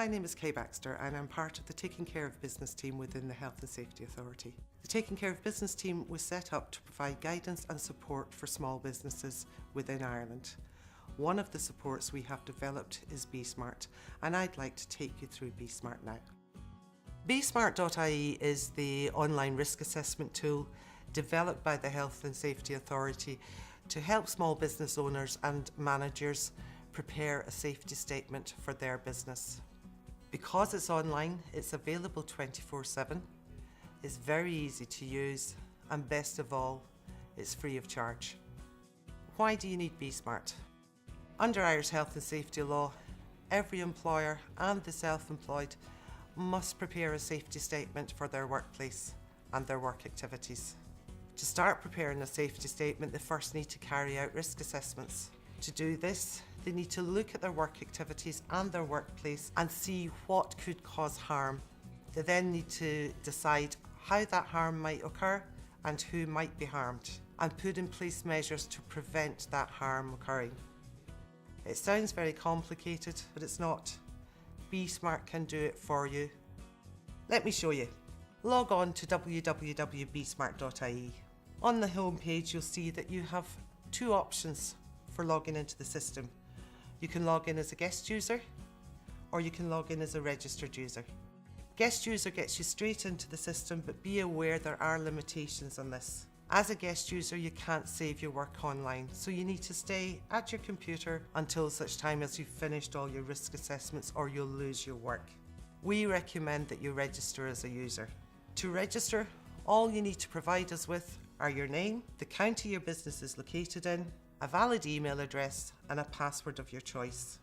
My name is Kay Baxter and I'm part of the Taking Care of Business team within the Health and Safety Authority. The Taking Care of Business team was set up to provide guidance and support for small businesses within Ireland. One of the supports we have developed is BeSmart, and I'd like to take you through BeSmart now. BeSmart.ie is the online risk assessment tool developed by the Health and Safety Authority to help small business owners and managers prepare a safety statement for their business. Because it's online, it's available 24/7, it's very easy to use, and best of all, it's free of charge. Why do you need BeSmart? Under Irish health and safety law, every employer and the self-employed must prepare a safety statement for their workplace and their work activities. To start preparing a safety statement, they first need to carry out risk assessments. To do this, they need to look at their work activities and their workplace and see what could cause harm. They then need to decide how that harm might occur and who might be harmed, and put in place measures to prevent that harm occurring. It sounds very complicated, but it's not. BeSmart can do it for you. Let me show you. Log on to www.besmart.ie. On the home page, you'll see that you have two options for logging into the system. You can log in as a guest user, or you can log in as a registered user. Guest user gets you straight into the system, but be aware there are limitations on this. As a guest user, you can't save your work online, so you need to stay at your computer until such time as you've finished all your risk assessments, or you'll lose your work. We recommend that you register as a user. To register, all you need to provide us with are your name, the county your business is located in, a valid email address, and a password of your choice.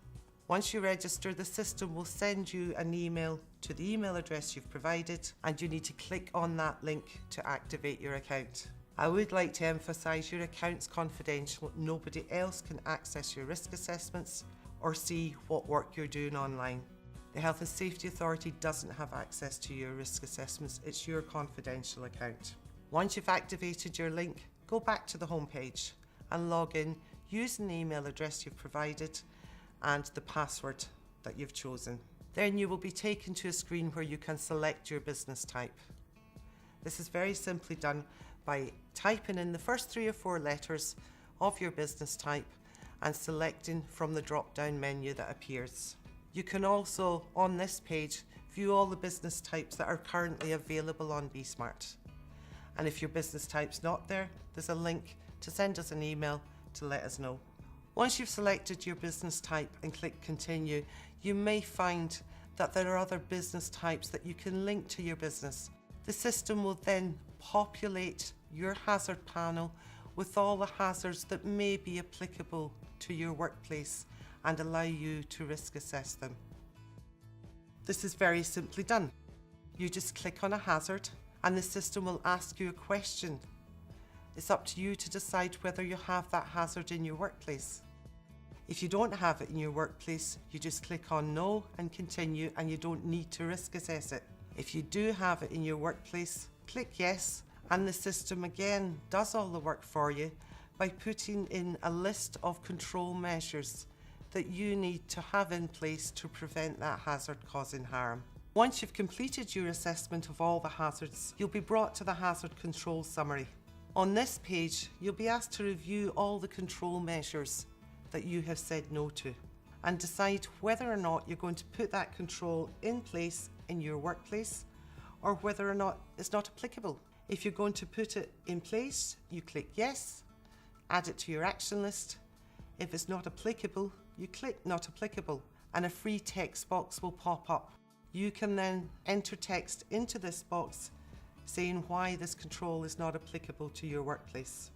Once you register, the system will send you an email to the email address you've provided, and you need to click on that link to activate your account. I would like to emphasise your account's confidential. Nobody else can access your risk assessments or see what work you're doing online. The Health and Safety Authority doesn't have access to your risk assessments. It's your confidential account. Once you've activated your link, go back to the home page and log in using the email address you've provided and the password that you've chosen. Then you will be taken to a screen where you can select your business type. This is very simply done by typing in the first 3 or 4 letters of your business type and selecting from the drop-down menu that appears. You can also, on this page, view all the business types that are currently available on BeSmart. And if your business type's not there, there's a link to send us an email to let us know. Once you've selected your business type and click continue, you may find that there are other business types that you can link to your business. The system will then populate your hazard panel with all the hazards that may be applicable to your workplace and allow you to risk assess them. This is very simply done. You just click on a hazard and the system will ask you a question. It's up to you to decide whether you have that hazard in your workplace. If you don't have it in your workplace, you just click on no and continue, and you don't need to risk assess it. If you do have it in your workplace, click yes, and the system again does all the work for you by putting in a list of control measures that you need to have in place to prevent that hazard causing harm. Once you've completed your assessment of all the hazards, you'll be brought to the hazard control summary. On this page, you'll be asked to review all the control measures that you have said no to and decide whether or not you're going to put that control in place in your workplace or whether or not it's not applicable. If you're going to put it in place, you click yes, add it to your action list. If it's not applicable, you click not applicable and a free text box will pop up. You can then enter text into this box saying why this control is not applicable to your workplace.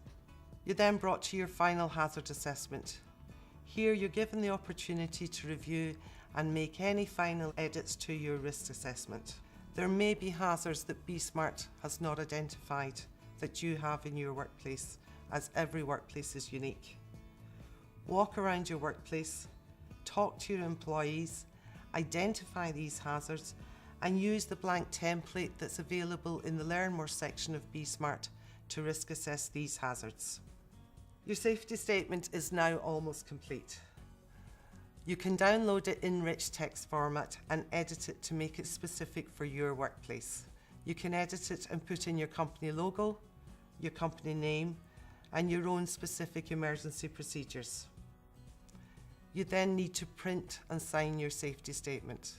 You're then brought to your final hazard assessment. Here you're given the opportunity to review and make any final edits to your risk assessment. There may be hazards that BeSmart has not identified that you have in your workplace, as every workplace is unique. Walk around your workplace, talk to your employees, identify these hazards, and use the blank template that's available in the Learn More section of BeSmart to risk assess these hazards. Your safety statement is now almost complete. You can download it in rich text format and edit it to make it specific for your workplace. You can edit it and put in your company logo, your company name, and your own specific emergency procedures. You then need to print and sign your safety statement.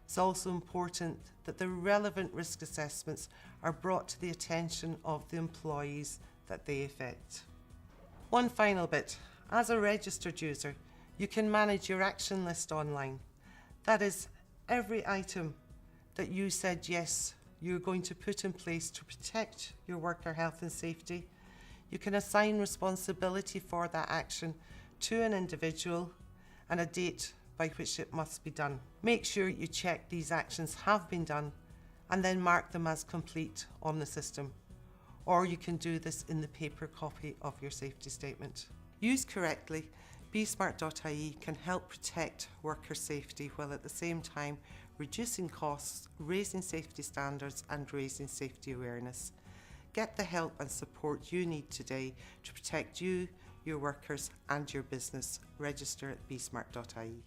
It's also important that the relevant risk assessments are brought to the attention of the employees that they affect. One final bit, as a registered user, you can manage your action list online. That is, every item that you said yes, you're going to put in place to protect your worker health and safety. You can assign responsibility for that action to an individual and a date by which it must be done. Make sure you check these actions have been done and then mark them as complete on the system. Or you can do this in the paper copy of your safety statement. Used correctly, BeSmart.ie can help protect worker safety while at the same time reducing costs, raising safety standards and raising safety awareness. Get the help and support you need today to protect you, your workers and your business. Register at BeSmart.ie.